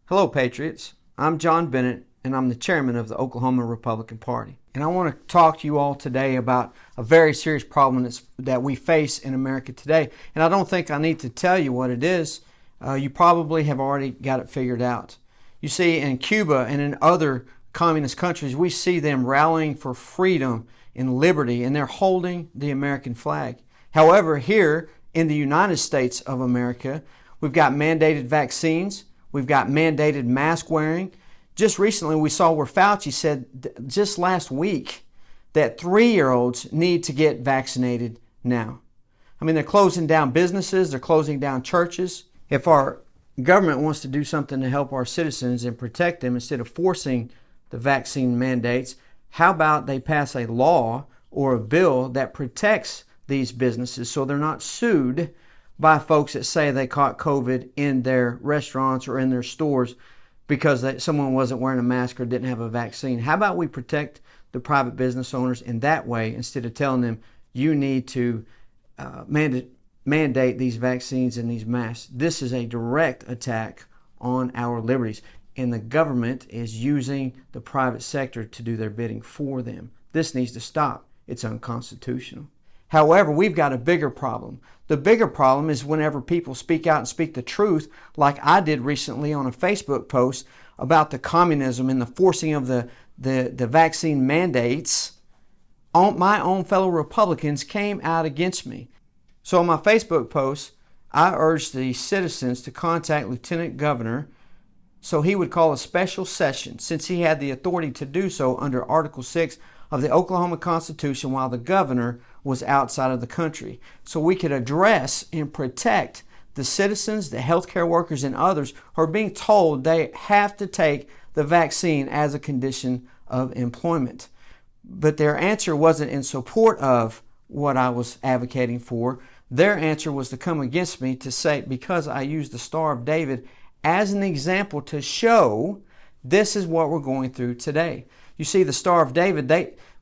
Hello, Patriots. I'm John Bennett, and I'm the chairman of the Oklahoma Republican Party. And I want to talk to you all today about a very serious problem that we face in America today. And I don't think I need to tell you what it is. You probably have already got it figured out. You see, in Cuba and in other communist countries, we see them rallying for freedom and liberty, and they're holding the American flag. However, here in the United States of America, we've got mandated vaccines. We've got mandated mask wearing. Just recently we saw where Fauci said just last week that 3-year-olds need to get vaccinated now. I mean, they're closing down businesses, they're closing down churches. If our government wants to do something to help our citizens and protect them instead of forcing the vaccine mandates, how about they pass a law or a bill that protects these businesses so they're not sued by folks that say they caught COVID in their restaurants or in their stores because someone wasn't wearing a mask or didn't have a vaccine. How about we protect the private business owners in that way instead of telling them you need to mandate these vaccines and these masks? This is a direct attack on our liberties, and the government is using the private sector to do their bidding for them. This needs to stop. It's unconstitutional. However, we've got a bigger problem. The bigger problem is whenever people speak out and speak the truth, like I did recently on a Facebook post about the communism and the forcing of the vaccine mandates. My own fellow Republicans came out against me. So on my Facebook post, I urged the citizens to contact Lieutenant Governor so he would call a special session, since he had the authority to do so under Article 6 of the Oklahoma Constitution while the governor was outside of the country, so we could address and protect the citizens, the healthcare workers, and others who are being told they have to take the vaccine as a condition of employment. But their answer wasn't in support of what I was advocating for. Their answer was to come against me to say, because I used the Star of David as an example to show this is what we're going through today. You see, the Star of David,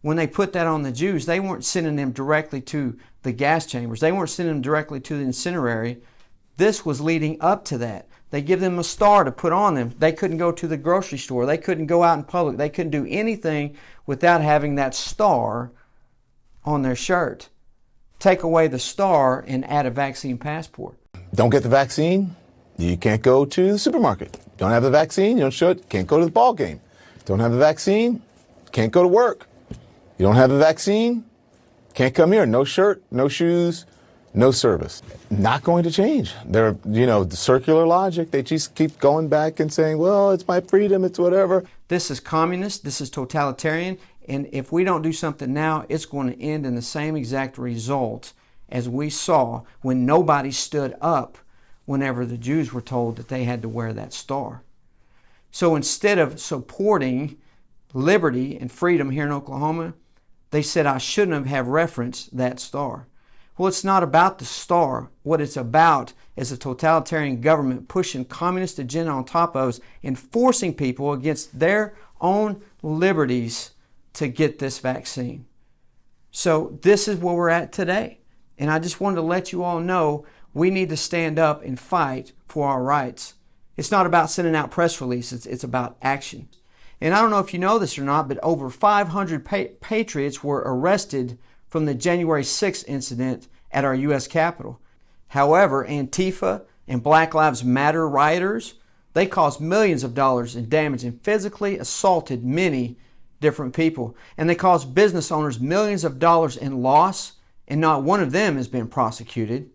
when they put that on the Jews, they weren't sending them directly to the gas chambers. They weren't sending them directly to the incendiary. This was leading up to that. They give them a star to put on them. They couldn't go to the grocery store. They couldn't go out in public. They couldn't do anything without having that star on their shirt. Take away the star and add a vaccine passport. Don't get the vaccine, you can't go to the supermarket. Don't have the vaccine, you don't show it, can't go to the ball game. Don't have the vaccine, can't go to work. You don't have the vaccine, can't come here. No shirt, no shoes, no service. Not going to change. They're, the circular logic. They just keep going back and saying, well, it's my freedom, it's whatever. This is communist, this is totalitarian, and if we don't do something now, it's going to end in the same exact result as we saw when nobody stood up whenever the Jews were told that they had to wear that star. So instead of supporting liberty and freedom here in Oklahoma, they said I shouldn't have referenced that star. Well, it's not about the star. What it's about is a totalitarian government pushing communist agenda on top of us and forcing people against their own liberties to get this vaccine. So this is where we're at today. And I just wanted to let you all know we need to stand up and fight for our rights. It's not about sending out press releases. It's about action. And I don't know if you know this or not, but over 500 patriots were arrested from the January 6th incident at our U.S. Capitol. However, Antifa and Black Lives Matter rioters, they caused millions of dollars in damage and physically assaulted many different people. And they caused business owners millions of dollars in loss, and not one of them has been prosecuted.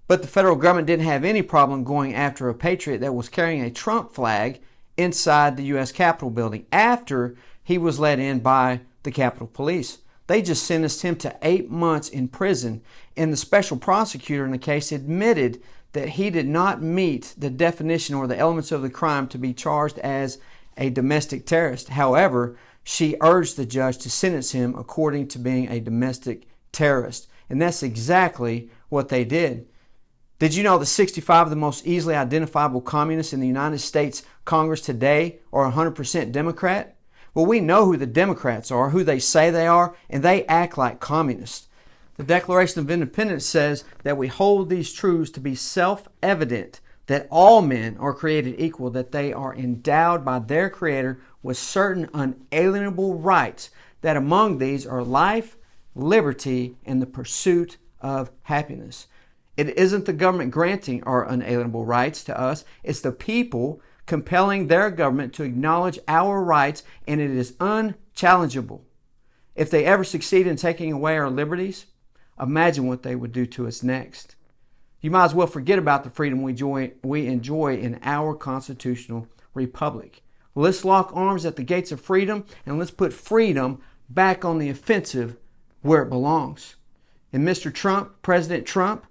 But the federal government didn't have any problem going after a patriot that was carrying a Trump flag inside the U.S. Capitol building after he was let in by the Capitol Police. They just sentenced him to 8 months in prison, and the special prosecutor in the case admitted that he did not meet the definition or the elements of the crime to be charged as a domestic terrorist. However, she urged the judge to sentence him according to being a domestic terrorist. And that's exactly what they did. Did you know that 65 of the most easily identifiable communists in the United States Congress today are 100% Democrat? Well, we know who the Democrats are, who they say they are, and they act like communists. The Declaration of Independence says that we hold these truths to be self-evident that all men are created equal, that they are endowed by their Creator with certain unalienable rights, that among these are life, liberty, and the pursuit of happiness. It isn't the government granting our unalienable rights to us, it's the people compelling their government to acknowledge our rights, and it is unchallengeable. If they ever succeed in taking away our liberties, imagine what they would do to us next. You might as well forget about the freedom we enjoy in our constitutional republic. Let's lock arms at the gates of freedom, and let's put freedom back on the offensive where it belongs. And Mr. Trump, President Trump,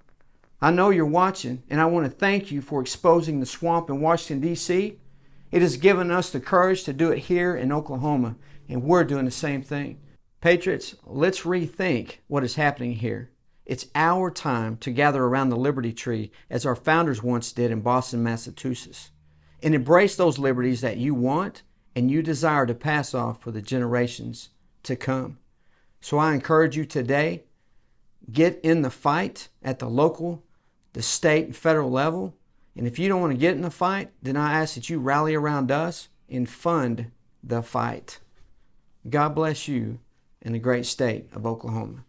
I know you're watching, and I want to thank you for exposing the swamp in Washington, D.C. It has given us the courage to do it here in Oklahoma, and we're doing the same thing. Patriots, let's rethink what is happening here. It's our time to gather around the liberty tree as our founders once did in Boston, Massachusetts, and embrace those liberties that you want and you desire to pass off for the generations to come. So I encourage you today, get in the fight at the local, the state, and federal level. And if you don't want to get in the fight, then I ask that you rally around us and fund the fight. God bless you in the great state of Oklahoma.